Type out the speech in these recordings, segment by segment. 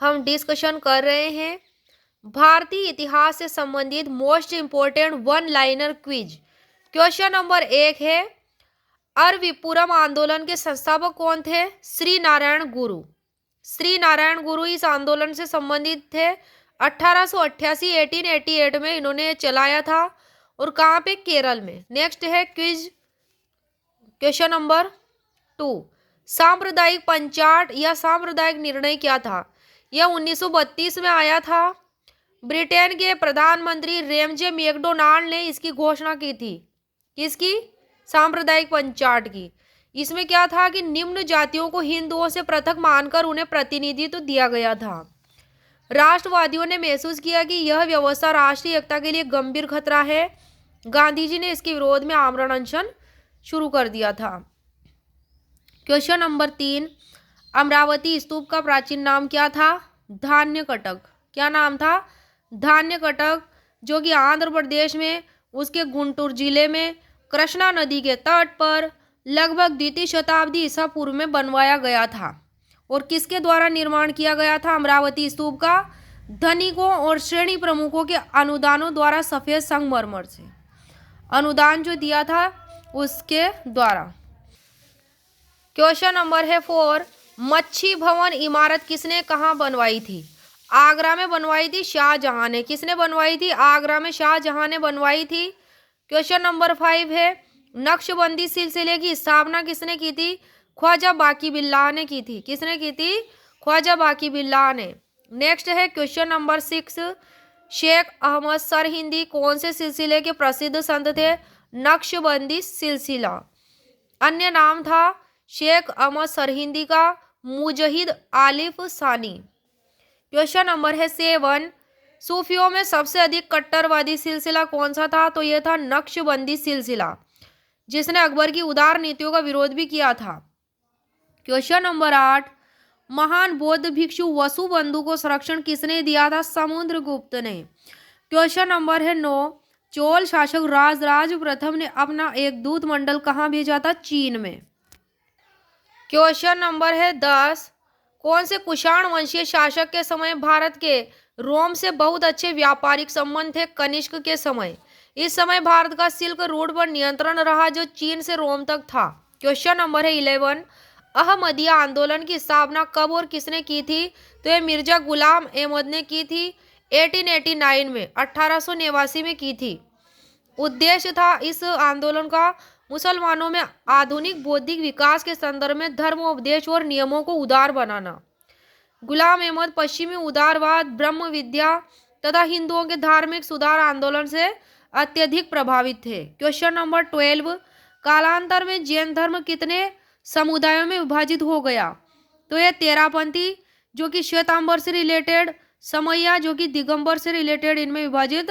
हम डिस्कशन कर रहे हैं भारतीय इतिहास से संबंधित most important one liner quiz. Question number 1 है, अरविपुरम आंदोलन के संस्थापक कौन थे? श्री नारायण गुरु। श्री नारायण गुरु इस आंदोलन से संबंधित थे। 1888 1888 में इन्होंने चलाया था। और कहाँ पे? केरल में। नेक्स्ट है क्विज क्वेश्चन नंबर 2, सांप्रदायिक पंचाट या सांप्रदायिक निर्णय क्या था? यह 1932 में आया था। ब्रिटेन के प्रधानमंत्री रेमजे मैकडोनाल्ड ने इसकी घोषणा की थी। किसकी? सांप्रदायिक पंचाट की। इसमें क्या था कि निम्न जातियों को हिंदुओं से पृथक मानकर उन्हें प्रतिनिधित्व दिया गया था। राष्ट्रवादियों ने महसूस किया कि यह व्यवस्था राष्ट्रीय एकता के लिए गंभीर खतरा है। गांधी जी ने इसके विरोध में आमरण अनशन शुरू कर दिया था। क्वेश्चन नंबर 3, अमरावती स्तूप का प्राचीन नाम क्या था? धान्य कटक। क्या नाम था? धान्य कटक, जो कि आंध्र प्रदेश में उसके गुंटूर जिले में कृष्णा नदी के तट पर लगभग द्वितीय शताब्दी ईसा पूर्व में बनवाया गया था। और किसके द्वारा निर्माण किया गया था अमरावती स्तूप का? धनिकों और श्रेणी प्रमुखों के अनुदानों द्वारा सफेद संगमरमर से अनुदान जो दिया था उसके द्वारा। क्वेश्चन नंबर है 4, मच्छी भवन इमारत किसने कहाँ बनवाई थी? आगरा में बनवाई थी शाहजहां ने। किसने बनवाई थी? आगरा में शाहजहां ने बनवाई थी। क्वेश्चन नंबर 5 है, नक्शबंदी सिलसिले की स्थापना किसने की थी? ख्वाजा बाकी बिल्लाह ने की थी। किसने की थी? ख्वाजा बाकी बिल्लाह ने। नेक्स्ट है क्वेश्चन नंबर 6, शेख अहमद सरहिंदी कौन से सिलसिले के प्रसिद्ध संत थे? नक्शबंदी सिलसिला। अन्य नाम था शेख अहमद सरहिंदी का मुजहिद आलिफ सानी। क्वेश्चन नंबर है 7, सूफियों में सबसे अधिक कट्टरवादी सिलसिला कौन सा था? तो यह था नक्शबंदी सिलसिला, जिसने अकबर की उदार नीतियों का विरोध भी किया था। क्वेश्चन नंबर 8, महान बौद्ध भिक्षु वसुबंधु को संरक्षण किसने दिया था? समुद्रगुप्त ने। क्वेश्चन नंबर है 9, चोल शासक राजराज प्रथम ने अपना एक दूत मंडल कहाँ भेजा था? चीन में। क्वेश्चन नंबर है 10, कौन से कुषाण वंशीय शासक के समय भारत के रोम से बहुत अच्छे व्यापारिक संबंध थे? कनिष्क के समय। इस समय भारत का सिल्क रोड पर नियंत्रण रहा, जो चीन से रोम तक था। क्वेश्चन नंबर है 11, अहमदिया आंदोलन की स्थापना कब और किसने की थी? तो ये मिर्जा गुलाम अहमद ने की थी 1889 में, 1889 में की थी। उद्देश्य था इस आंदोलन का मुसलमानों में आधुनिक बौद्धिक विकास के संदर्भ में धर्मोपदेश और नियमों को उदार बनाना। गुलाम अहमद पश्चिमी उदारवाद, ब्रह्म विद्या तथा हिंदुओं के धार्मिक सुधार आंदोलन से अत्यधिक प्रभावित थे। क्वेश्चन नंबर 12, कालांतर में जैन धर्म कितने समुदायों में विभाजित हो गया? तो यह तेरापंथी जो कि श्वेतांबर से रिलेटेड, समैया जो कि दिगंबर से रिलेटेड, इनमें विभाजित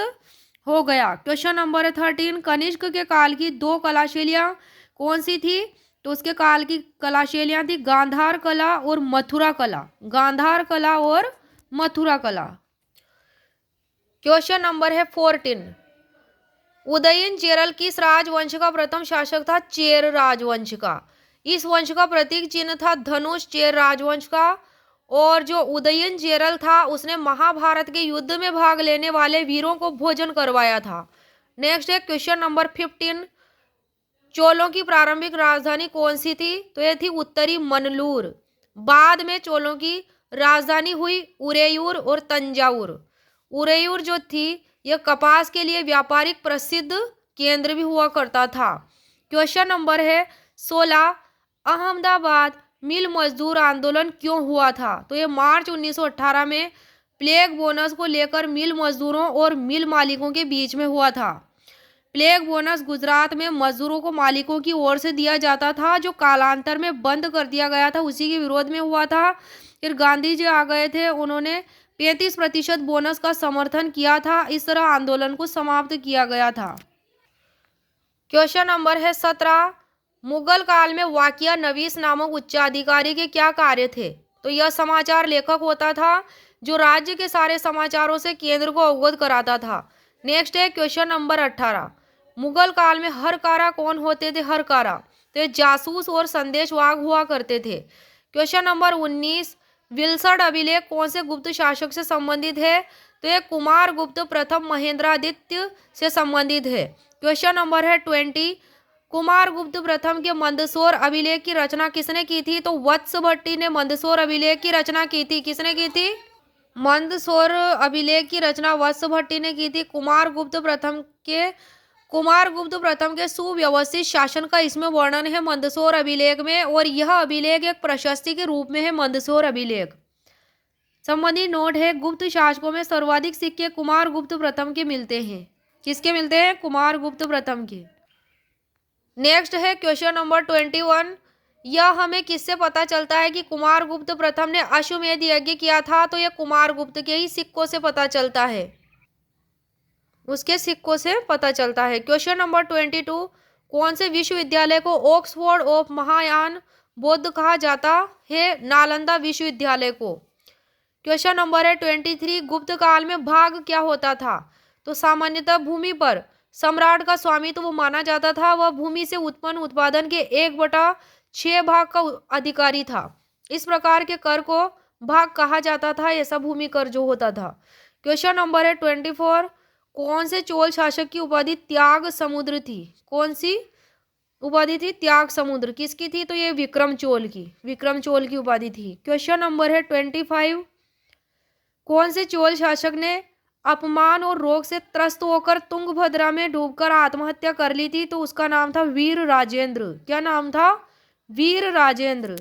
हो गया। क्वेश्चन नंबर 13, कनिष्क के काल की 2 कला शैलियां कौन सी थी? तो उसके काल की कला शैलियां थी गांधार कला और मथुरा कला। गांधार कला और मथुरा कला। क्वेश्चन नंबर है 14, उदयन चेरल किस राजवंश का प्रथम शासक था? चेर राजवंश का। इस वंश का प्रतीक चिन्ह था धनुष, चेर राजवंश का। और जो उदयन चेरल था उसने महाभारत के युद्ध में भाग लेने वाले वीरों को भोजन करवाया था। नेक्स्ट है क्वेश्चन नंबर 15, चोलों की प्रारंभिक राजधानी कौन सी थी? तो यह थी उत्तरी मनलूर। बाद में चोलों की राजधानी हुई उरेयूर और तंजावुर। उरेयूर जो थी यह कपास के लिए व्यापारिक प्रसिद्ध केंद्र भी हुआ करता था। क्वेश्चन नंबर है 16, अहमदाबाद मिल मजदूर आंदोलन क्यों हुआ था? तो यह मार्च 1918 में प्लेग बोनस को लेकर मिल मजदूरों और मिल मालिकों के बीच में हुआ था। प्लेग बोनस गुजरात में मजदूरों को मालिकों की ओर से दिया जाता था, जो कालांतर में बंद कर दिया गया था, उसी के विरोध में हुआ था। फिर गांधी जी आ गए थे, उन्होंने 35% बोनस का समर्थन किया था। इस तरह आंदोलन को समाप्त किया गया था। क्वेश्चन नंबर है 17, मुगल काल में वाकिया नवीस नामक उच्चाधिकारी के क्या कार्य थे? तो यह समाचार लेखक होता था जो राज्य के सारे समाचारों से केंद्र को अवगत कराता था। नेक्स्ट है क्वेश्चन नंबर 18, मुगल काल में हरकारा कौन होते थे? हरकारा तो ये जासूस और संदेशवाहक हुआ करते थे। क्वेश्चन नंबर 19, विल्सड अभिलेख कौन से गुप्त शासक से संबंधित है? तो ये कुमार गुप्त प्रथम महेंद्रादित्य से संबंधित है। क्वेश्चन नंबर है 20। कुमार गुप्त प्रथम के मंदसौर अभिलेख की रचना किसने की थी? तो वत्स भट्टी ने मंदसौर अभिलेख की रचना की थी। किसने की थी? मंदसौर अभिलेख की रचना वत्स भट्टी ने की थी। कुमार गुप्त प्रथम के सुव्यवस्थित शासन का इसमें वर्णन है मंदसौर अभिलेख में, और यह अभिलेख एक प्रशस्ति के रूप में है मंदसौर अभिलेख। संबंधित नोट है, गुप्त शासकों में सर्वाधिक सिक्के कुमार गुप्त प्रथम के मिलते हैं। किसके मिलते हैं? कुमार गुप्त प्रथम के। नेक्स्ट है क्वेश्चन नंबर 21। यह हमें किससे पता चलता है कि कुमार गुप्त प्रथम ने अश्वमेध यज्ञ किया था? तो यह कुमार गुप्त के ही सिक्कों से पता चलता है, उसके सिक्कों से पता चलता है। Question number 22। कौन से विश्वविद्यालय को ऑक्सफोर्ड ऑफ महायान बौद्ध कहा जाता है? नालंदा विश्वविद्यालय को। क्वेश्चन नंबर है 23। गुप्त काल में भाग क्या होता था? तो सामान्यतः भूमि पर सम्राट का स्वामित्व वो माना जाता था। वह भूमि से उत्पन्न उत्पादन के 1/6 भाग का अधिकारी था। इस प्रकार के कर को भाग कहा जाता था, ऐसा भूमि कर जो होता था। क्वेश्चन नंबर है 24। कौन से चोल शासक की उपाधि त्याग समुद्र थी? कौन सी उपाधि थी? त्याग समुद्र। किसकी थी? तो ये विक्रम चोल की उपाधि थी। क्वेश्चन नंबर है 25। कौन से चोल शासक ने अपमान और रोग से त्रस्त होकर तुंगभद्रा में डूबकर आत्महत्या कर ली थी? तो उसका नाम था वीर राजेंद्र। क्या नाम था? वीर राजेंद्र।